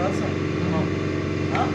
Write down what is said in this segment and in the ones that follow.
кататься? Ну. А?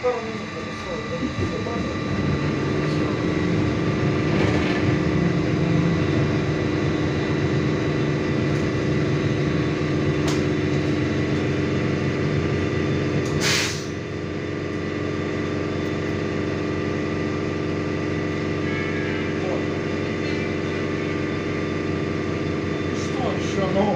Пару минут что еще? Ну?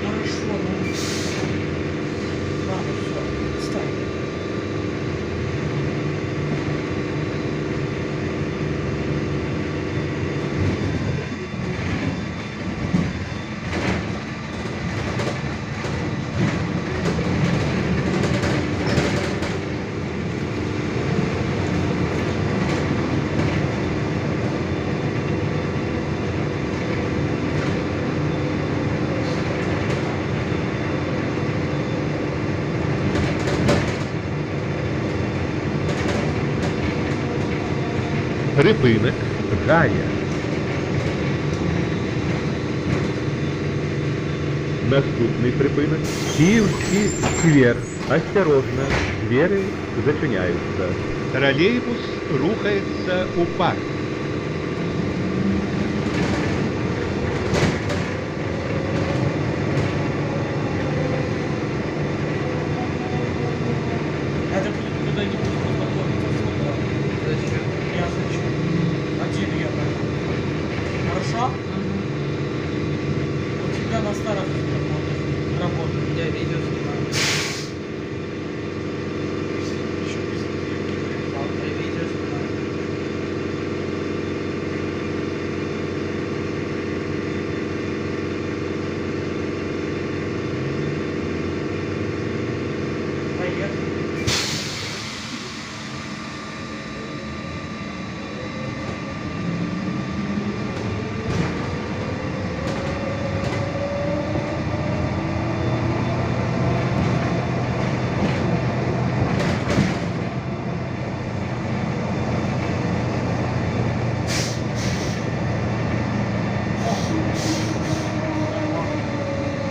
Хорошо, ну. Ладно, все, ставь. Припинок Гая. Наступний припинок Київський сквер. Осторожно, двери зачиняются. Троллейбус рухается у парк. Это будет куда-нибудь подготовиться. Зачем? Я хочу. Один я пойду. Хорошо? У тебя на старых работает. Я видео снимаю. Еще без Я видео снимаю. Поехали.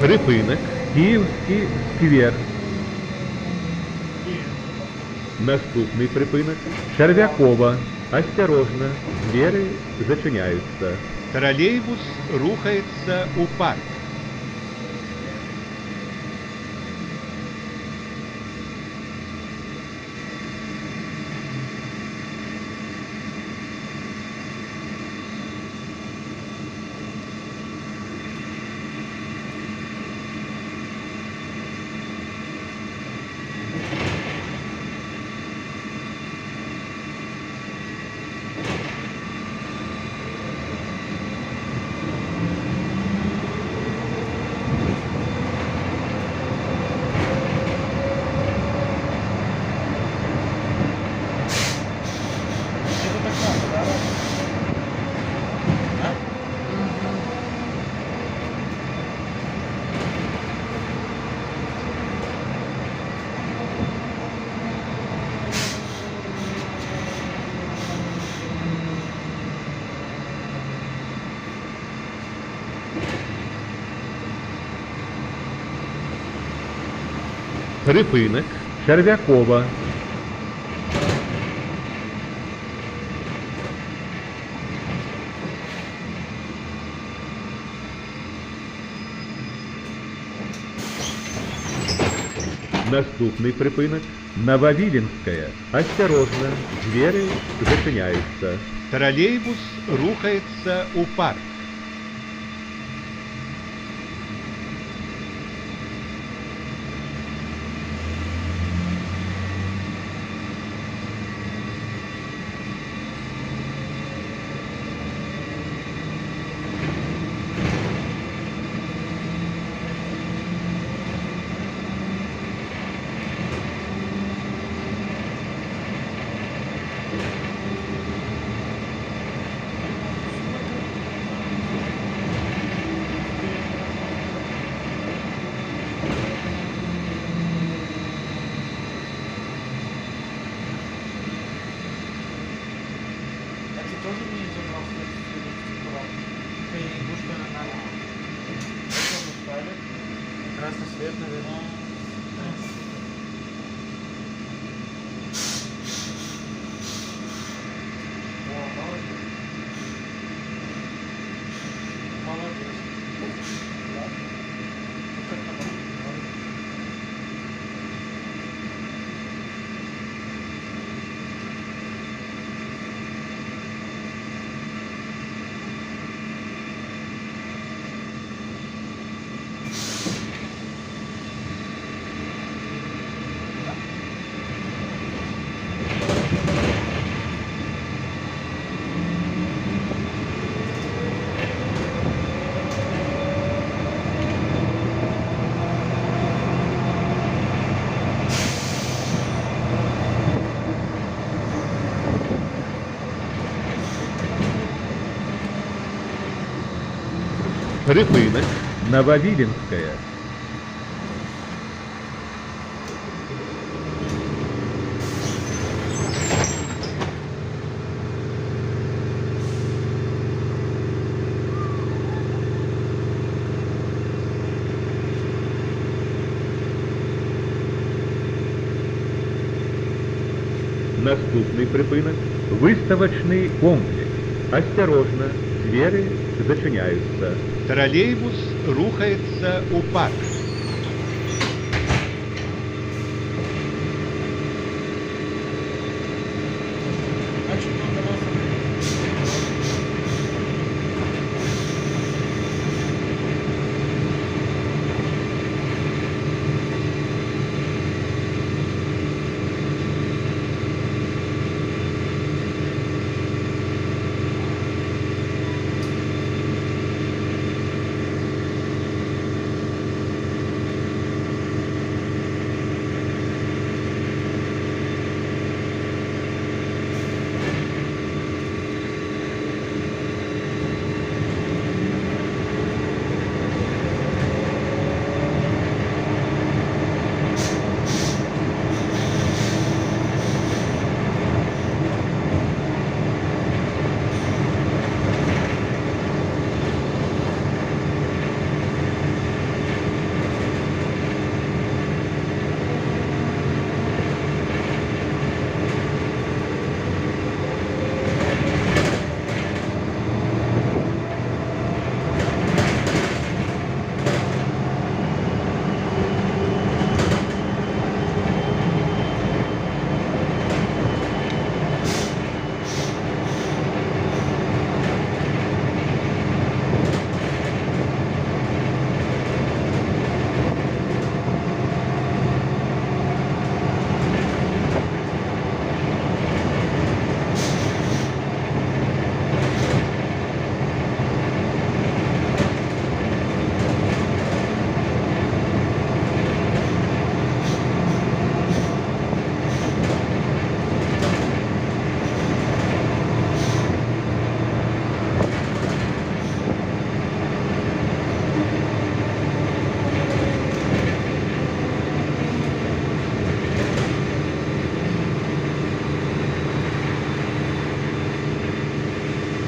Припинок Київський сквер. Наступний припинок Червякова. Осторожно, двери зачиняются. Троллейбус рухается у парк. Припинок. Черв'якова. Наступный припынок. Нововиленская. Осторожно, двери зачиняються. Тролейбус рухається у парк. А ты тоже не забрал ты будешь на надо. Это мы ставили. Красный свет, наверное. О, молодец. Молодец. Да. Ну, как там? Припинок. Нововиленская. Наступный припынок. Выставочный комплекс. Осторожно, двери зачиняються. Тролейбус рухається у парк. Значит, он давал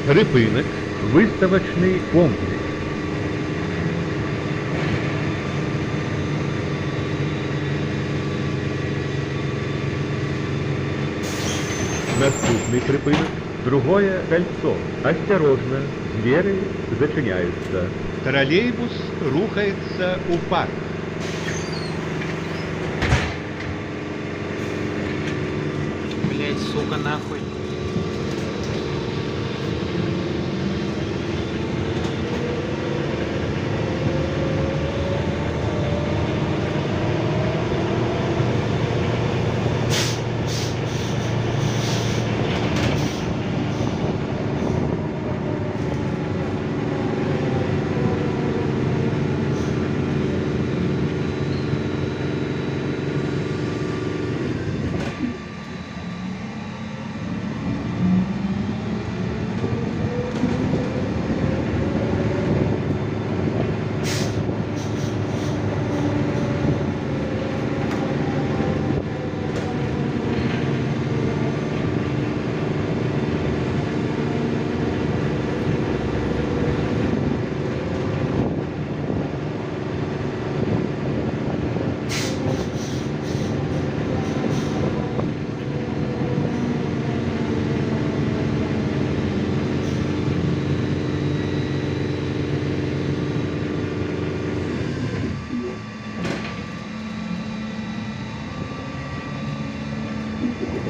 Припинок. Выставочный комплекс. Наступный припынок. Другое кольцо. Осторожно, двери зачиняются. Троллейбус рухается у парка. Блять, сука, нахуй.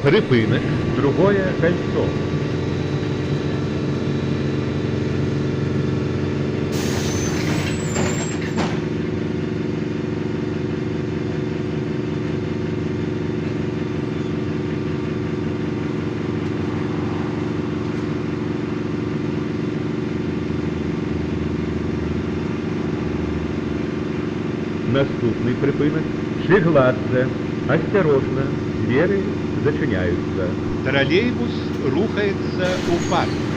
Припынок. Другое кольцо. Наступный припынок. Шигладзе. Осторожно, двери зачиняются. Троллейбус рухается у парка.